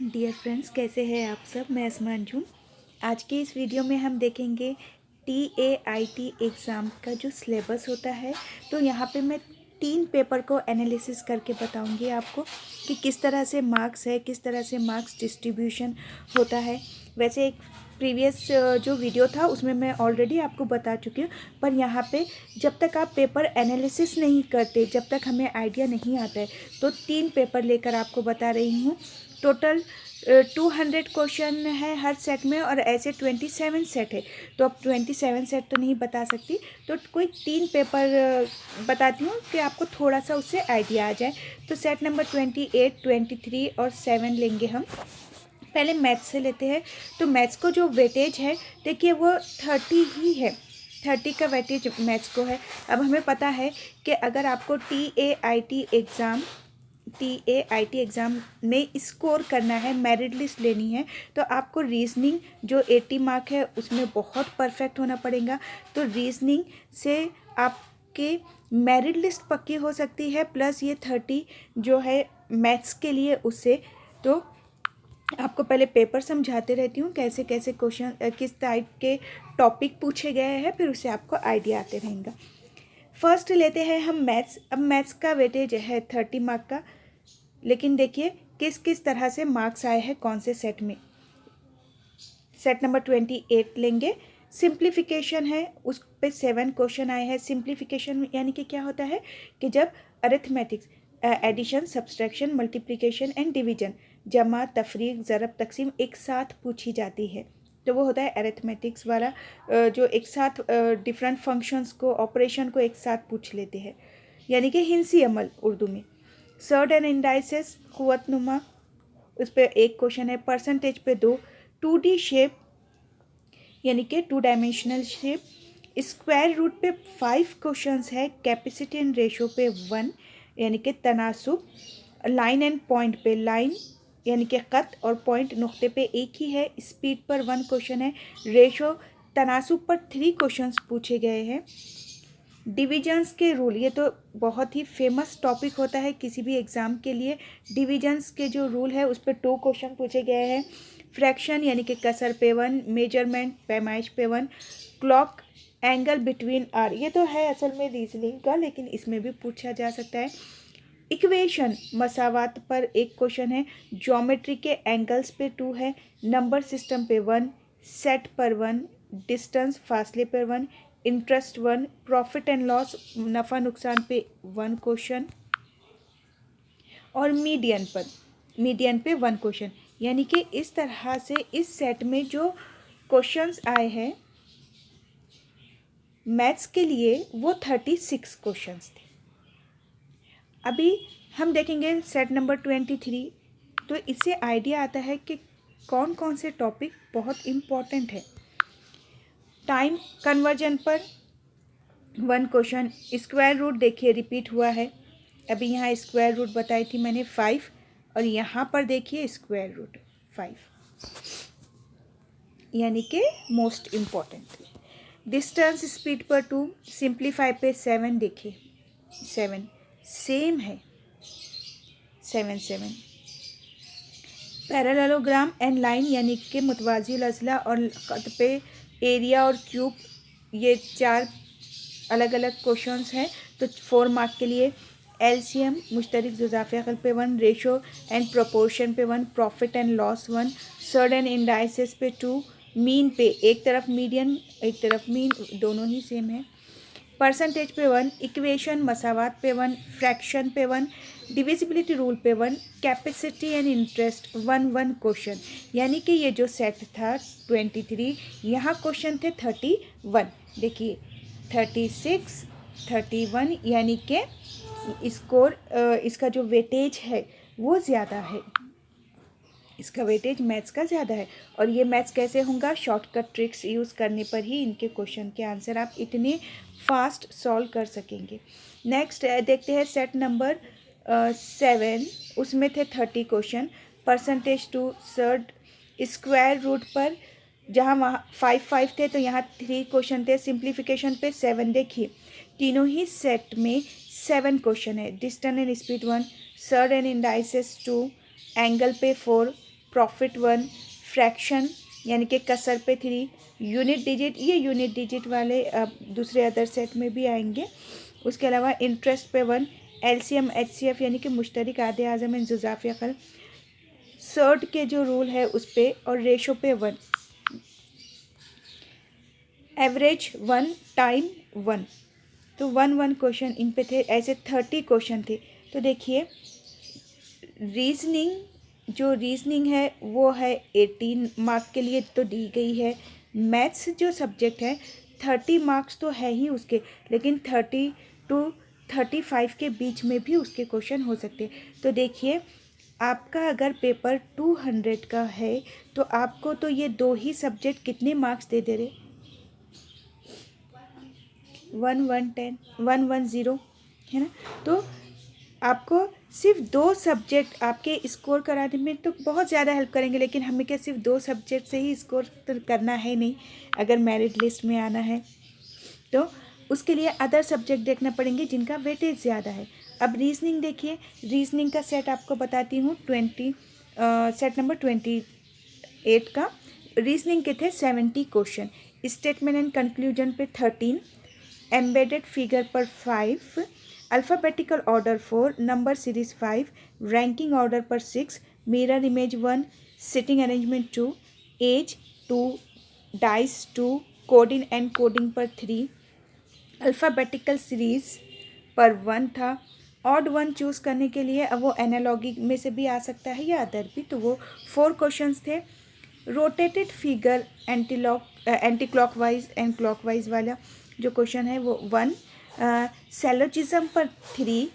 Dear friends, कैसे हैं आप सब। मैं असमा अंजुम। आज के इस वीडियो में हम देखेंगे TAIT एग्ज़ाम का जो सिलेबस होता है। तो यहाँ पे मैं 3 पेपर को एनालिसिस करके बताऊंगी आपको कि किस तरह से मार्क्स है, किस तरह से मार्क्स डिस्ट्रीब्यूशन होता है। वैसे एक प्रीवियस जो वीडियो था उसमें मैं ऑलरेडी आपको बता चुकी हूँ, पर यहाँ पे जब तक आप पेपर एनालिसिस नहीं करते, जब तक हमें आइडिया नहीं आता है, तो 3 पेपर लेकर आपको बता रही हूँ। टोटल 200 क्वेश्चन है हर सेट में, और ऐसे 27 सेट है। तो अब 27 सेट तो नहीं बता सकती, तो कोई 3 पेपर बताती हूँ कि आपको थोड़ा सा उससे आइडिया आ जाए। तो सेट नंबर 28, 23 और 7 लेंगे हम। पहले मैथ्स से लेते हैं। तो मैथ्स को जो वेटेज है, देखिए वो 30 ही है। 30 का वेटेज मैथ्स को है। अब हमें पता है कि अगर आपको TAIT एग्ज़ाम में स्कोर करना है, मेरिट लिस्ट लेनी है, तो आपको रीजनिंग जो 80 मार्क है उसमें बहुत परफेक्ट होना पड़ेगा। तो रीजनिंग से आपके मेरिट लिस्ट पक्की हो सकती है, प्लस ये 30 जो है मैथ्स के लिए उससे। तो आपको पहले पेपर समझाते रहती हूँ कैसे कैसे क्वेश्चन, किस टाइप के टॉपिक पूछे गए हैं, फिर उससे आपको आइडिया आते रहेगा। फर्स्ट लेते हैं हम मैथ्स। अब मैथ्स का वेटेज है 30 मार्क का, लेकिन देखिए किस किस तरह से मार्क्स आए हैं कौन से सेट में। सेट नंबर 28 लेंगे। सिंप्लीफिकेशन है, उस पे 7 क्वेश्चन आए हैं। सिंप्लीफिकेशन यानी कि क्या होता है कि जब arithmetics, addition, subtraction, multiplication and division, जमा, तफरीक, ज़रब, तकसीम एक साथ पूछी जाती है, तो वो होता है अरिथमेटिक्स वाला, जो एक साथ डिफरेंट फंक्शंस को, ऑपरेशन को एक साथ पूछ लेते हैं, यानी कि हिंसी अमल उर्दू में। सर्ड एंड इंडाइसेस, कुव्वतनुमा, उस पर 1 क्वेश्चन है। परसेंटेज पे 2। 2D शेप यानी कि 2 डायमेंशनल शेप। स्क्वायर रूट पे 5 क्वेश्चंस है। कैपेसिटी एंड रेशो पे 1 यानी कि तनासुब। लाइन एंड पॉइंट पे, लाइन यानी कि ख़त, और पॉइंट नुक्ते पे एक ही है। स्पीड पर 1 क्वेश्चन है। रेशो, तनासुब पर 3 क्वेश्चंस पूछे गए हैं। डिविजन्स के रूल, ये तो बहुत ही फेमस टॉपिक होता है किसी भी एग्ज़ाम के लिए। डिविजन्स के जो रूल है उस पर 2 क्वेश्चन पूछे गए हैं। फ्रैक्शन यानी कि कसर पे 1, मेजरमेंट, पैमाइश पे 1, क्लॉक एंगल बिटवीन आर, ये तो है असल में रीजनिंग का, लेकिन इसमें भी पूछा जा सकता है। इक्वेशन, मसावात पर 1 क्वेश्चन है। ज्योमेट्री के एंगल्स पे 2 है। नंबर सिस्टम पे 1, सेट पर 1, डिस्टेंस, फासले पर 1, इंटरेस्ट 1, प्रॉफिट एंड लॉस, नफ़ा नुकसान पे 1 क्वेश्चन, और मीडियन पे 1 क्वेश्चन। यानी कि इस तरह से इस सेट में जो क्वेश्चंस आए हैं मैथ्स के लिए वो 36 क्वेश्चंस थे। अभी हम देखेंगे सेट नंबर 23। तो इससे आइडिया आता है कि कौन कौन से टॉपिक बहुत इम्पॉर्टेंट है। टाइम कन्वर्जन पर 1 क्वेश्चन। स्क्वायर रूट देखिए रिपीट हुआ है। अभी यहाँ स्क्वायर रूट बताई थी मैंने 5, और यहाँ पर देखिए स्क्वायर रूट 5, यानी कि मोस्ट इम्पॉर्टेंट। डिस्टेंस स्पीड पर 2, सिंप्लीफाई पे 7, देखिए 7 सेम है, 7 7। पैरेललोग्राम एंड लाइन यानी कि मुतवाज़ी अज़ला और ख़त पे एरिया और क्यूब, ये 4 अलग अलग क्वेश्चंस हैं। तो 4 मार्क के लिए। एलसीएम, मुश्तरक जुज़ाफ़े अक़ल पे 1, रेशो एंड प्रोपोर्शन पे 1, profit and loss 1, surd and indices पे 2, मीन पे, एक तरफ मीडियन एक तरफ मीन, दोनों ही सेम है। परसेंटेज पे 1, इक्वेशन मसावात पे 1, फ्रैक्शन पे 1, डिविजिबिलिटी रूल पे 1, कैपेसिटी एंड इंटरेस्ट 1 क्वेश्चन। यानी कि ये जो सेट था 23, यहाँ क्वेश्चन थे 31। देखिए 36, 31, यानी कि स्कोर, इसका जो वेटेज है वो ज़्यादा है, इसका वेटेज मैथ्स का ज़्यादा है। और ये मैथ्स कैसे होगा, शॉर्टकट ट्रिक्स यूज़ करने पर ही इनके क्वेश्चन के आंसर आप इतने फास्ट सॉल्व कर सकेंगे। नेक्स्ट देखते हैं सेट नंबर 7, उसमें थे 30 question. Percentage 2, surd, square root पर जहाँ वहाँ 5 थे तो यहाँ 3 क्वेश्चन थे। सिंप्लीफिकेशन पे 7, देखिए तीनों ही सेट में 7 क्वेश्चन है। Distance and speed 1, surd and indices 2, angle पे 4, प्रॉफिट 1, फ्रैक्शन यानी कि कसर पे 3, यूनिट डिजिट, ये यूनिट डिजिट वाले दूसरे अदर सेट में भी आएंगे। उसके अलावा इंटरेस्ट पे 1, एलसीएम एचसीएफ यानी कि मुश्तरक आधे आज़म एंड जुज़ाफ अकल, सर्ट के जो रूल है उस पे, और रेशो पे 1, एवरेज 1, टाइम 1। तो 1 क्वेश्चन इन पे थे, ऐसे 30 क्वेश्चन थे। तो देखिए रीजनिंग है वो है 18 मार्क के लिए तो दी गई है। मैथ्स जो सब्जेक्ट है 30 मार्क्स तो है ही उसके, लेकिन 30 to 35 के बीच में भी उसके क्वेश्चन हो सकते हैं। तो देखिए आपका अगर पेपर 200 का है तो आपको तो ये 2 ही सब्जेक्ट कितने मार्क्स दे दे रहे, 110 है ना। तो आपको सिर्फ 2 सब्जेक्ट आपके स्कोर कराने में तो बहुत ज़्यादा हेल्प करेंगे, लेकिन हमें क्या सिर्फ 2 सब्जेक्ट से ही स्कोर तो करना है नहीं, अगर मेरिट लिस्ट में आना है तो उसके लिए अदर सब्जेक्ट देखना पड़ेंगे जिनका वेटेज ज़्यादा है। अब रीजनिंग देखिए, रीजनिंग का सेट आपको बताती हूँ, सेट नंबर 28 का रीजनिंग के थे 70 क्वेश्चन, स्टेटमेंट एंड कंक्लूजन पे 13, एम्बेडेड फिगर पर 5, alphabetical order 4, number series 5, ranking order पर 6, mirror image 1, sitting arrangement 2, age 2, dice 2, coding and coding पर 3, अल्फ़ाबेटिकल सीरीज पर 1 था। ऑड 1 चूज़ करने के लिए अब वो एनालॉगी में से भी आ सकता है या अदर भी, तो वो 4 क्वेश्चंस थे। Rotated figure anti clockwise and clockwise वाला जो क्वेश्चन है वो 1, सेलोजिज्म पर 3,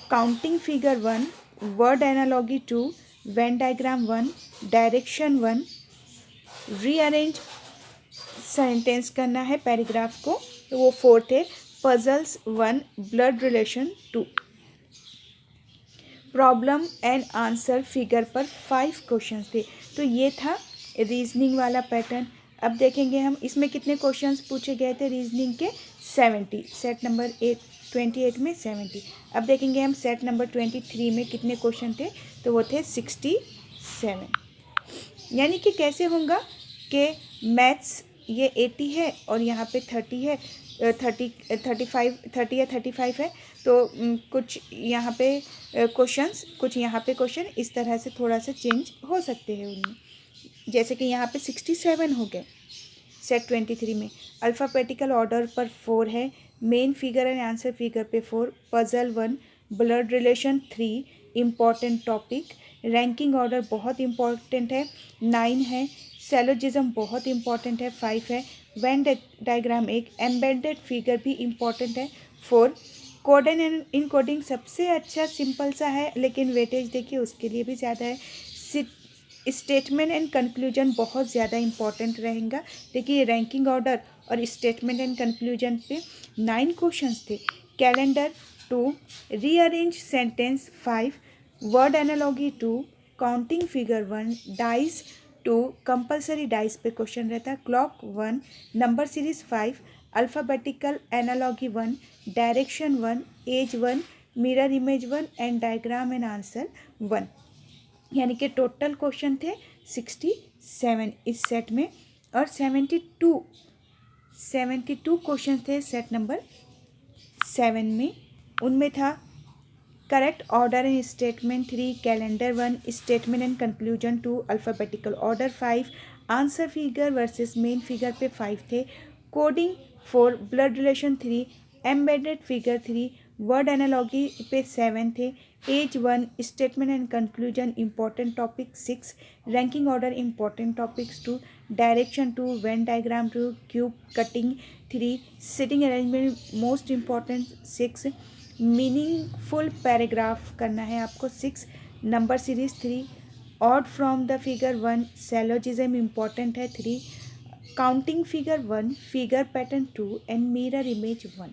counting figure 1, word analogy 2, Venn diagram 1, direction 1, rearrange sentence करना है पैराग्राफ को, तो वो 4 थे। Puzzles 1, blood relation 2, problem and answer figure पर 5 क्वेश्चंस थे। तो ये था रीजनिंग वाला पैटर्न। अब देखेंगे हम इसमें कितने क्वेश्चंस पूछे गए थे रीजनिंग के, 70, सेट नंबर 28 में 70। अब देखेंगे हम सेट नंबर 23 में कितने क्वेश्चन थे, तो वो थे 67। यानी कि कैसे होगा कि मैथ्स ये 80 है और यहाँ पे 30 है, 30 या 35 है, तो कुछ यहाँ पे क्वेश्चंस, कुछ यहाँ पे क्वेश्चन इस तरह से थोड़ा सा चेंज हो सकते हैं उनमें, जैसे कि यहाँ पे 67 हो गए सेट 23 में। अल्फ़ाबेटिकल ऑर्डर पर 4 है, main figure and answer figure पे 4, puzzle 1, blood relation 3, important topic, ranking order बहुत इम्पॉर्टेंट है 9 है, सेलोजिज्म बहुत इम्पॉर्टेंट है 5 है, वेन डायग्राम 1, एम्बेडेड फिगर भी इम्पॉर्टेंट है 4, कोडिंग एंड इनकोडिंग सबसे अच्छा सिंपल सा है, लेकिन वेटेज देखिए उसके लिए भी ज़्यादा है। स्टेटमेंट एंड कंक्लूजन बहुत ज़्यादा इंपॉर्टेंट रहेगा। देखिए रैंकिंग ऑर्डर और स्टेटमेंट एंड कंक्लूजन पे 9 क्वेश्चंस थे। Calendar 2, rearrange sentence 5, word analogy 2, counting figure 1, dice 2, compulsory dice पे क्वेश्चन रहता, clock 1, number series 5, alphabetical analogy 1, direction 1, age 1, mirror image 1 and diagram and answer 1। यानी कि total question थे 67 इस set में, और 72 क्वेश्चन थे सेट नंबर 7 में। उनमें था correct order and statement 3, calendar 1, statement and conclusion 2, alphabetical order 5, answer figure versus main figure पे 5 थे, coding 4, blood relation 3, embedded figure 3, word analogy पे 7 थे, age 1, statement and conclusion important topic 6, ranking order important topics 2, direction 2, Venn diagram 2, cube cutting 3, sitting arrangement most important 6, meaningful paragraph करना है आपको 6, number series 3, odd from the figure 1, syllogism important है 3, counting figure 1, figure pattern 2 and mirror image 1।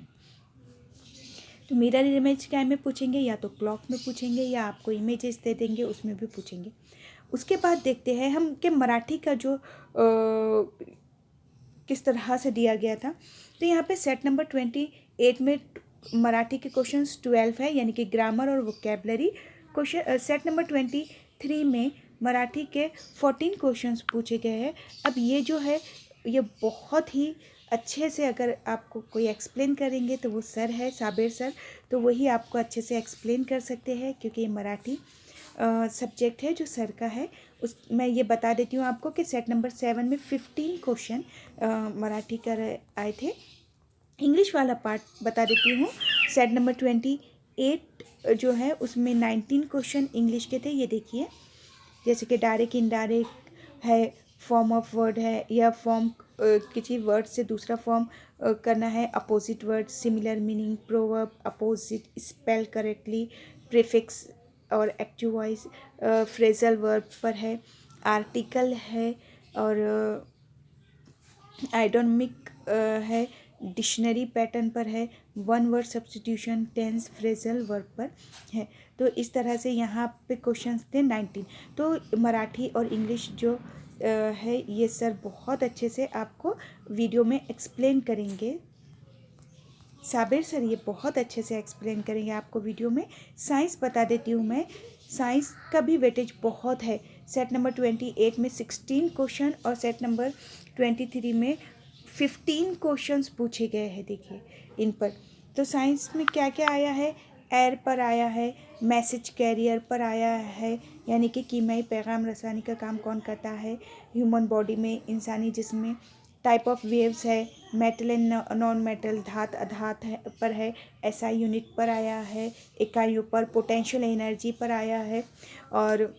तो mirror image क्या में पूछेंगे, या तो क्लॉक में पूछेंगे या आपको इमेजेस दे देंगे उसमें भी पूछेंगे। उसके बाद देखते हैं हम कि मराठी का जो किस तरह से दिया गया था। तो यहाँ पे सेट नंबर 28 में मराठी के क्वेश्चंस 12 है, यानी कि ग्रामर और वोकेबलरी। क्वेश्चन सेट नंबर 23 में मराठी के 14 क्वेश्चंस पूछे गए हैं। अब ये जो है ये बहुत ही अच्छे से अगर आपको कोई एक्सप्लेन करेंगे तो वो सर है, साबिर सर, तो वही आपको अच्छे से एक्सप्लेन कर सकते हैं, क्योंकि ये मराठी सब्जेक्ट है जो सर का है। मैं ये बता देती हूँ आपको कि सेट नंबर 7 में 15 क्वेश्चन मराठी का आए थे। इंग्लिश वाला पार्ट बता देती हूँ। सेट नंबर 28 जो है उसमें 19 क्वेश्चन इंग्लिश के थे। ये देखिए, जैसे कि डायरेक्ट इनडायरेक्ट है, फॉर्म ऑफ वर्ड है, या फॉर्म किसी वर्ड से दूसरा फॉर्म करना है, opposite word, similar meaning, proverb, opposite, spell correctly, prefix और एक्टिव वॉइस, फ्रेजल वर्ब पर है, आर्टिकल है, और आइडोनमिक है, डिक्शनरी पैटर्न पर है, one word substitution, tense, phrasal verb पर है। तो इस तरह से यहाँ पे क्वेश्चंस थे 19। तो मराठी और इंग्लिश जो है ये सर बहुत अच्छे से आपको वीडियो में एक्सप्लेन करेंगे। साबिर सर ये बहुत अच्छे से एक्सप्लेन करेंगे आपको वीडियो में। साइंस बता देती हूँ मैं, साइंस का भी वेटेज बहुत है। सेट नंबर 28 में 16 क्वेश्चन और सेट नंबर 23 में 15 क्वेश्चंस पूछे गए हैं। देखिए इन पर, तो साइंस में क्या क्या आया है, एयर पर आया है, मैसेज कैरियर पर आया है, यानी कि कीमियाई पैगाम रसानी का काम कौन करता है, ह्यूमन बॉडी में, इंसानी जिस्म में, टाइप ऑफ वेव्स है, मेटल एंड नॉन मेटल, धात अधात है पर है, एसआई यूनिट पर आया है, इकाइयों पर, पोटेंशियल एनर्जी पर आया है, और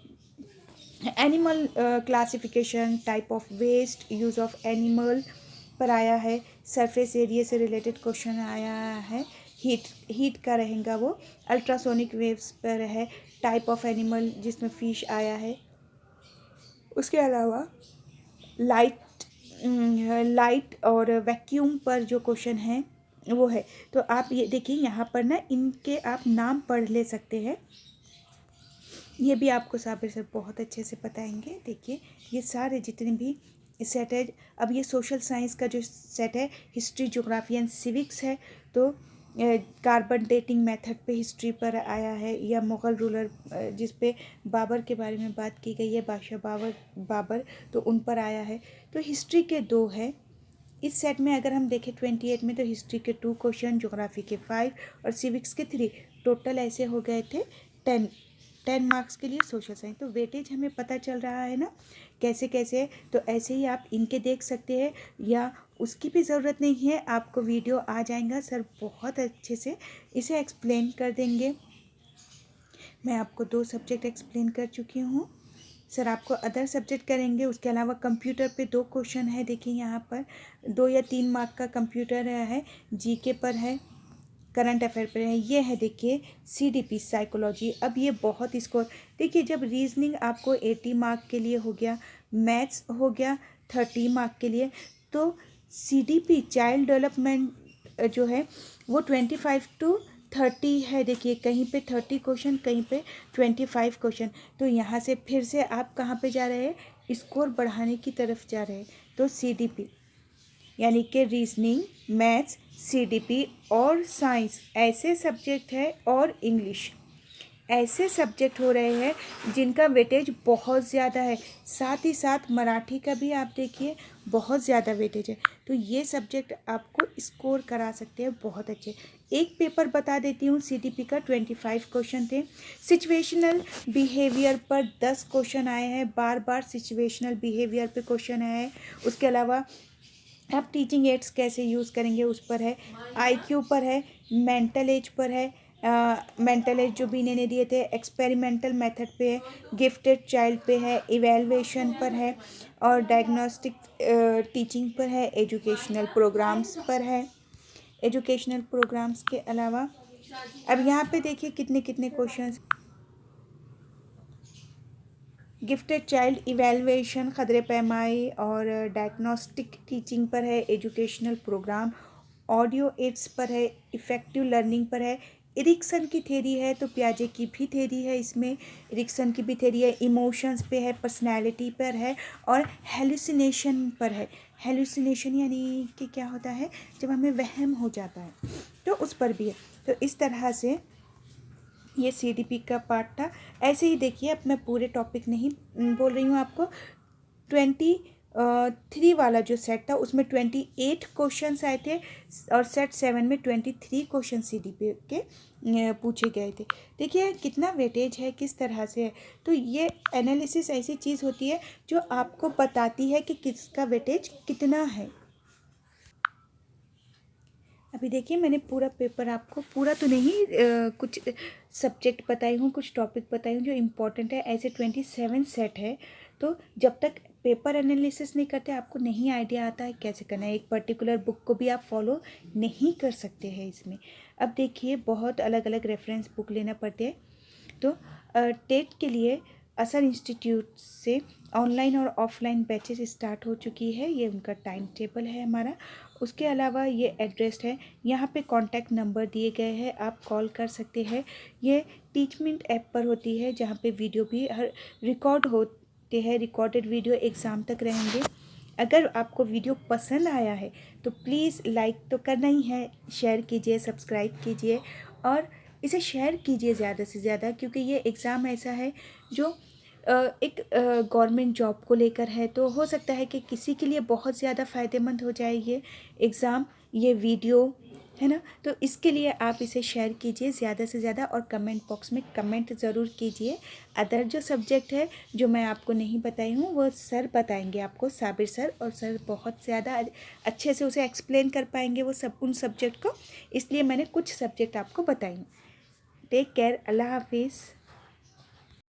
animal classification, type of waste, use of animal पर आया है, सरफेस एरिया से रिलेटेड क्वेश्चन आया है, हीट का रहेगा वो, अल्ट्रासोनिक वेव्स पर है, टाइप ऑफ एनिमल जिसमें फिश आया है। उसके अलावा लाइट और वैक्यूम पर जो क्वेश्चन है वो है। तो आप ये देखिए यहाँ पर ना इनके आप नाम पढ़ ले सकते हैं, ये भी आपको साबिर सर बहुत अच्छे से बताएंगे। देखिए ये सारे जितने भी सेट है, अब ये सोशल साइंस का जो सेट है, हिस्ट्री, ज्योग्राफी एंड सिविक्स है, तो कार्बन डेटिंग मेथड पे हिस्ट्री पर आया है, या मुग़ल रूलर जिस पे बाबर के बारे में बात की गई है, बादशाह बाबर, तो उन पर आया है। तो हिस्ट्री के 2 है इस सेट में। अगर हम देखें 28 में, तो हिस्ट्री के 2 क्वेश्चन, ज्योग्राफी के 5 और सिविक्स के 3, टोटल ऐसे हो गए थे 10 मार्क्स के लिए सोशल साइंस। तो वेटेज हमें पता चल रहा है ना कैसे कैसे, तो ऐसे ही आप इनके देख सकते हैं, या उसकी भी ज़रूरत नहीं है, आपको वीडियो आ जाएगा, सर बहुत अच्छे से इसे एक्सप्लेन कर देंगे। मैं आपको 2 सब्जेक्ट एक्सप्लेन कर चुकी हूँ, सर आपको अदर सब्जेक्ट करेंगे। उसके अलावा कंप्यूटर पे 2 क्वेश्चन है, देखिए यहाँ पर 2 या 3 मार्क का कंप्यूटर है, जीके पर है, करंट अफेयर पर है। ये है देखिए सीडीपी साइकोलॉजी। अब ये बहुत स्कोर, देखिए जब रीजनिंग आपको 80 मार्क के लिए हो गया, मैथ्स हो गया 30 मार्क के लिए, तो सीडीपी चाइल्ड डेवलपमेंट जो है वो 25 to 30 है। देखिए कहीं पे 30 क्वेश्चन, कहीं पे 25 क्वेश्चन। तो यहाँ से फिर से आप कहाँ पे जा रहे हैं, स्कोर बढ़ाने की तरफ जा रहे हैं। तो सीडीपी यानी कि रीजनिंग, मैथ्स, सीडीपी और साइंस ऐसे सब्जेक्ट है, और इंग्लिश ऐसे सब्जेक्ट हो रहे हैं जिनका वेटेज बहुत ज़्यादा है। साथ ही साथ मराठी का भी आप देखिए बहुत ज़्यादा वेटेज है। तो ये सब्जेक्ट आपको स्कोर करा सकते हैं बहुत अच्छे। एक पेपर बता देती हूँ, सीडीपी का 25 क्वेश्चन थे। सिचुएशनल बिहेवियर पर 10 क्वेश्चन आए हैं, बार बार सिचुएशनल बिहेवियर पे क्वेश्चन आए हैं। उसके अलावा आप टीचिंग एड्स कैसे यूज़ करेंगे उस पर है, आईक्यू पर है, मेंटल एज पर है, मेंटल एज जो भी इन्होंने दिए थे, एक्सपेरिमेंटल मेथड पे है, गिफ्टेड चाइल्ड पे है, इवैल्यूएशन पर है, और डायग्नोस्टिक टीचिंग पर है, एजुकेशनल प्रोग्राम्स पर है। एजुकेशनल प्रोग्राम्स के अलावा अब यहाँ पे देखिए कितने कितने क्वेश्चंस, गिफ्टेड चाइल्ड इवैल्यूएशन, खदरे पैमाई और डायग्नोस्टिक टीचिंग पर है, एजुकेशनल प्रोग्राम, ऑडियो एड्स पर है, इफ़ेक्टिव लर्निंग पर है, इरिक्सन की थेरी है, तो पियाजे की भी थेरी है इसमें, इरिक्सन की भी थेरी है, इमोशंस पे है, पर्सनैलिटी पर है, और हेलुसिनेशन पर है। हेलुसिनेशन यानी कि क्या होता है, जब हमें वहम हो जाता है, तो उस पर भी है। तो इस तरह से ये सीडीपी का पार्ट था। ऐसे ही देखिए, अब मैं पूरे टॉपिक नहीं बोल रही हूँ आपको। 23 वाला जो सेट था उसमें 28 क्वेश्चंस आए थे और सेट 7 में 23 क्वेश्चन सीडीपी के पूछे गए थे। देखिए कितना वेटेज है, किस तरह से है। तो ये एनालिसिस ऐसी चीज़ होती है जो आपको बताती है कि किसका वेटेज कितना है। अभी देखिए, मैंने पूरा पेपर आपको पूरा तो नहीं कुछ सब्जेक्ट बताई हूँ, कुछ टॉपिक बताई हूँ जो इम्पोर्टेंट है। ऐसे 27 सेट है। तो जब तक पेपर एनालिसिस नहीं करते आपको नहीं आइडिया आता है कैसे करना है। एक पर्टिकुलर बुक को भी आप फॉलो नहीं कर सकते हैं इसमें। अब देखिए, बहुत अलग अलग रेफरेंस बुक लेना पड़ते हैं। तो टेट के लिए असर इंस्टीट्यूट से ऑनलाइन और ऑफलाइन बैचेस स्टार्ट हो चुकी है। ये उनका टाइम टेबल है हमारा। उसके अलावा ये एड्रेस है, यहाँ पे कॉन्टैक्ट नंबर दिए गए हैं, आप कॉल कर सकते हैं। ये टीचमेंट ऐप पर होती है जहाँ पे वीडियो भी हर रिकॉर्ड होते हैं। रिकॉर्डेड वीडियो एग्ज़ाम तक रहेंगे। अगर आपको वीडियो पसंद आया है तो प्लीज़ लाइक तो करना ही है, शेयर कीजिए, सब्सक्राइब कीजिए और इसे शेयर कीजिए ज़्यादा से ज़्यादा, क्योंकि ये एग्ज़ाम ऐसा है जो एक गवर्नमेंट जॉब को लेकर है। तो हो सकता है कि किसी के लिए बहुत ज़्यादा फ़ायदेमंद हो जाए ये एग्ज़ाम, ये वीडियो, है ना। तो इसके लिए आप इसे शेयर कीजिए ज़्यादा से ज़्यादा और कमेंट बॉक्स में कमेंट ज़रूर कीजिए। अदर जो सब्जेक्ट है जो मैं आपको नहीं बताई हूँ वो सर बताएंगे आपको, साबिर सर, और सर बहुत ज़्यादा अच्छे से उसे एक्सप्लेन कर पाएंगे वो सब उन सब्जेक्ट को। इसलिए मैंने कुछ सब्जेक्ट आपको बताई। टेक केयर, अल्लाह हाफिज़।